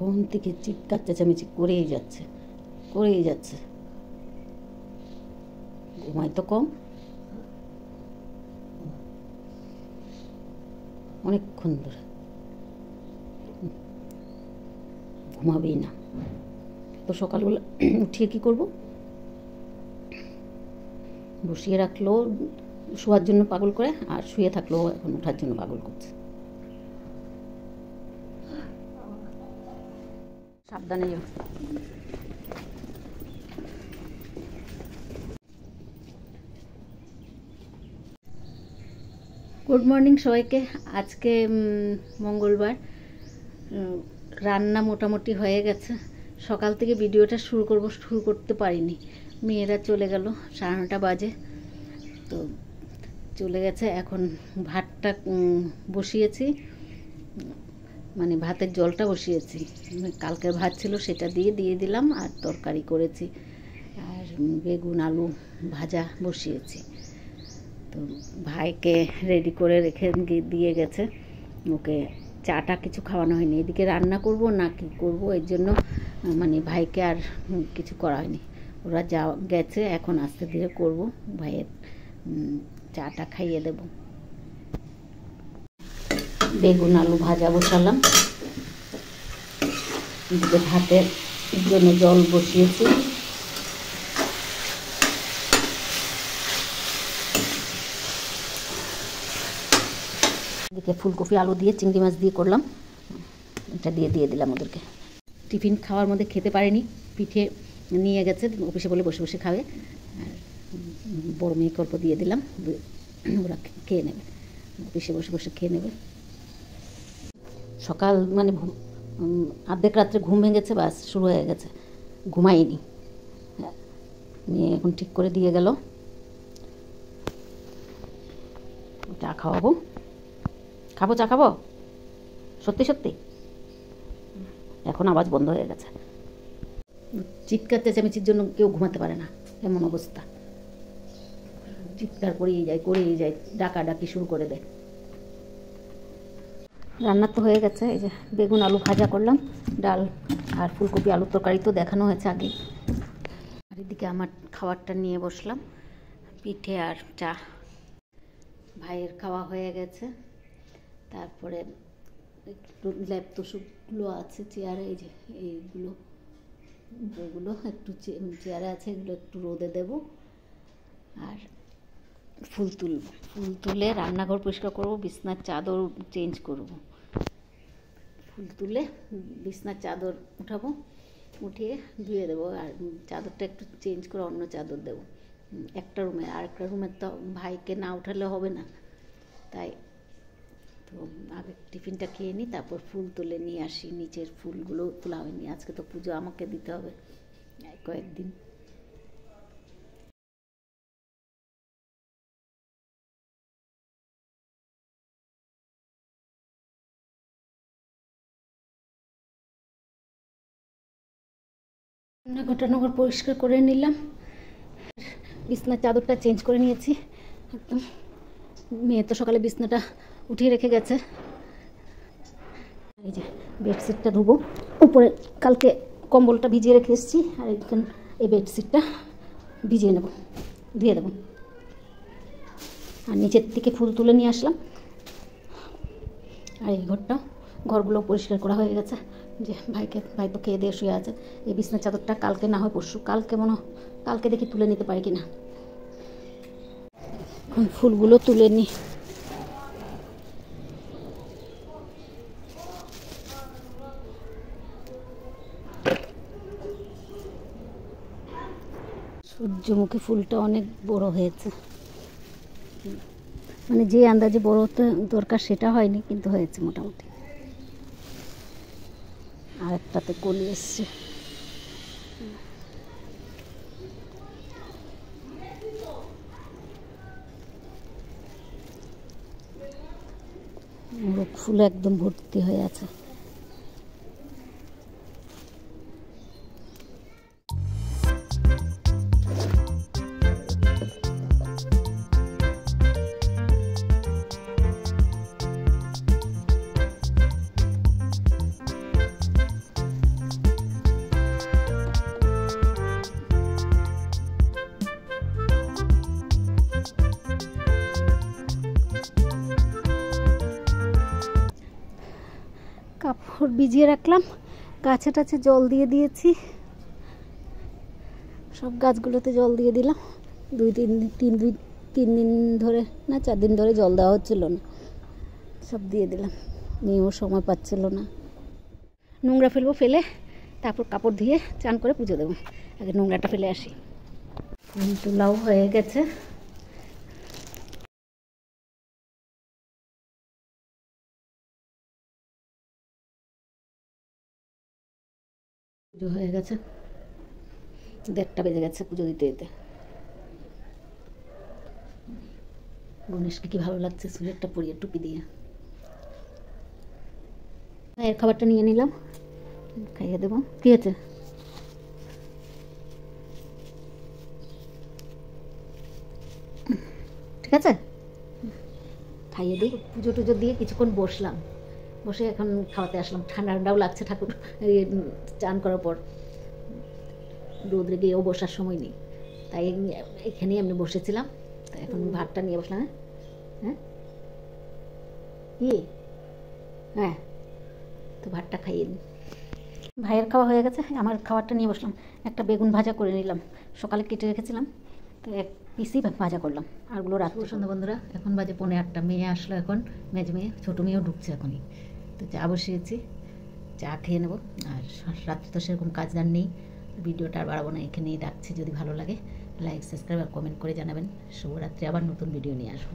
কখন থেকে চিৎকার চেঁচামেচি করেই যাচ্ছে। ঘুমায় তো কম, অনেকক্ষণ ধরে ঘুমাবেই না। তো সকালবেলা উঠিয়ে কী করবো, বসিয়ে রাখলেও শোয়ার জন্য পাগল করে, আর শুয়ে থাকলেও এখন ওঠার জন্য পাগল করছে। সাবধানে যাও। গুড মর্নিং সবাইকে। আজকে মঙ্গলবার, রান্না মোটামুটি হয়ে গেছে। সকাল থেকে ভিডিওটা শুরু করতে পারিনি, মেয়েরা চলে গেল, 9:30 বাজে, তো চলে গেছে। এখন ভাতটা বসিয়েছি, মানে ভাতের জলটা বসিয়েছি, কালকের ভাত ছিল সেটা দিয়ে দিলাম, আর তরকারি করেছি, আর বেগুন আলু ভাজা বসিয়েছি। তো ভাইকে রেডি করে রেখে দিয়ে গেছে, ওকে চাটা কিছু খাওয়ানো হয়নি। এদিকে রান্না করব না কি করব, এর জন্য মানে ভাইকে আর কিছু করা হয়নি। ওরা গেছে, এখন আস্তে ধীরে করব, ভাইয়ের চাটা খাইয়ে দেব। বেগুন আলু ভাজা বসালাম, ভাতের জন্য জল বসিয়েছি। এদিকে ফুলকপি আলু দিয়ে চিংড়ি মাছ দিয়ে করলাম, এটা দিয়ে দিলাম ওদেরকে। টিফিন খাওয়ার মধ্যে খেতে পারেনি, পিঠে নিয়ে গেছে অফিসে বলে বসে বসে খাবে, আর বড় মেয়েকে অল্প দিয়ে দিলাম, ওরা খেয়ে নেবে, অফিসে বসে বসে খেয়ে নেবে। সকাল মানে অর্ধেক রাত্রে ঘুম ভেঙেছে, বাস শুরু হয়ে গেছে, ঘুমাইনি। মেয়ে এখন ঠিক করে দিয়ে গেল, চা খাওয়াবো, চা খাবো, সত্যি সত্যি। এখন আওয়াজ বন্ধ হয়ে গেছে, চিৎকার চেঁচামেচির জন্য কেউ ঘুমাতে পারে না, এমন অবস্থা। চিৎকার করেই যায়, ডাকাডাকি শুরু করে দেয়। রান্না তো হয়ে গেছে, এই যে বেগুন আলু ভাজা করলাম, ডাল আর ফুলকপি আলুর তরকারি তো দেখানো হয়েছে আগে। আর এদিকে আমার খাবারটা নিয়ে বসলাম, পিঠে আর চা। ভাইয়ের খাওয়া হয়ে গেছে, তারপরে একটু ল্যাপটপগুলো আছে চেয়ারে, এই যে এগুলো একটু চেয়ারে আছে, এগুলো একটু রোদে দেব, আর ফুল তুলে রান্নাঘর পরিষ্কার করব, বিছনার চাদর চেঞ্জ করব। ফুল তুলে বিছনার চাদর উঠাবো, উঠিয়ে ধুয়ে দেবো, আর চাদরটা একটু চেঞ্জ করে অন্য চাদর দেবো একটা রুমে। আর একটা রুমের তো ভাইকে না উঠালে হবে না, তাই তো আগে টিফিনটা খেয়ে নিই, তারপর ফুল তুলে নিয়ে আসি। নিচের ফুলগুলো তোলা হয়নি, আজকে তো পুজো আমাকে দিতে হবে কয়েকদিন। রান্নাঘর পরিষ্কার করে নিলাম, বিছনার চাদরটা চেঞ্জ করে নিয়েছি একদম। মেয়ে তো সকালে বিছনাটা উঠিয়ে রেখে গেছে। এই যে বেডশিটটা ধুবো, উপরে কালকে কম্বলটা ভিজিয়ে রেখে এসেছি, আর এখানে এই বেডশিটটা ভিজিয়ে নেব, ধুয়ে দেবো। আর নিচের থেকে ফুল তুলে নিয়ে আসলাম, আর এই ঘরগুলো পরিষ্কার করা হয়ে গেছে। যে ভাই তো খেয়ে দিয়ে শুয়ে আছে। এই বিছনার চাদরটা কালকে না হয় পরশু, কালকে দেখি তুলে নিতে পারি কিনা। এখন ফুলগুলো তুলে নিই। সূর্যমুখী ফুলটা অনেক বড় হয়েছে, মানে যে আন্দাজে বড় হতে দরকার সেটা হয়নি, কিন্তু হয়েছে মোটামুটি। আর একটাতে কলি এসছে। মোরগ ফুল একদম ভর্তি হয়ে আছে। কাপড় ভিজিয়ে রাখলাম, গাছে টাছে জল দিয়ে দিয়েছি, সব গাছগুলোতে জল দিয়ে দিলাম। 3 দিন ধরে না 4 দিন ধরে জল দেওয়া হচ্ছিল না, সব দিয়ে দিলাম। মেয়েও সময় পাচ্ছিল না। নোংরা ফেলবো, ফেলে তারপর কাপড় ধুয়ে চান করে পুজো দেবো। আগে নোংরাটা ফেলে আসি। তুলাও হয়ে গেছে। পুজো হয়ে গেছে, 1:30 বেজে গেছে পুজো দিতে দিতে। গণেশকে কি ভালো লাগছে সুরেরটা পরিয়ে টুপি দিয়ে। এর খাবারটা নিয়ে নিলাম, খাইয়ে দেবো। কি আছে? ঠিক আছে, খাইয়ে দিই। পুজো টুজো দিয়ে কিছুক্ষণ বসলাম, বসে এখন খাওয়াতে আসলাম। ঠান্ডা ঠান্ডাও লাগছে, ঠাকুর চান করার পর রোদ্রে গিয়েও বসার সময় নেই, তাই এখানেই আমি বসেছিলাম। তাই এখন ভাতটা নিয়ে বসলাম। হ্যাঁ কি? হ্যাঁ, তো ভাতটা খাইয়ে নিই। ভাইয়ের খাওয়া হয়ে গেছে, আমার খাবারটা নিয়ে বসলাম। একটা বেগুন ভাজা করে নিলাম, সকালে কেটে রেখেছিলাম, তো 1 পিসই ভাজা করলাম, আরগুলো রাখবো। সন্ধ্যা বন্ধুরা, এখন বাজে 7:45। মেয়ে আসলো এখন, মেজো মেয়ে, ছোটো মেয়েও ঢুকছে এখনই। তো চা বসিয়েছি, চা খেয়ে নেবো। আর রাত্রে তো সেরকম কাজদার নেই, ভিডিওটা আর বাড়াবো না, এখানেই রাখছি। যদি ভালো লাগে লাইক, সাবস্ক্রাইব আর কমেন্ট করে জানাবেন। শুভরাত্রি, আবার নতুন ভিডিও নিয়ে আসবো।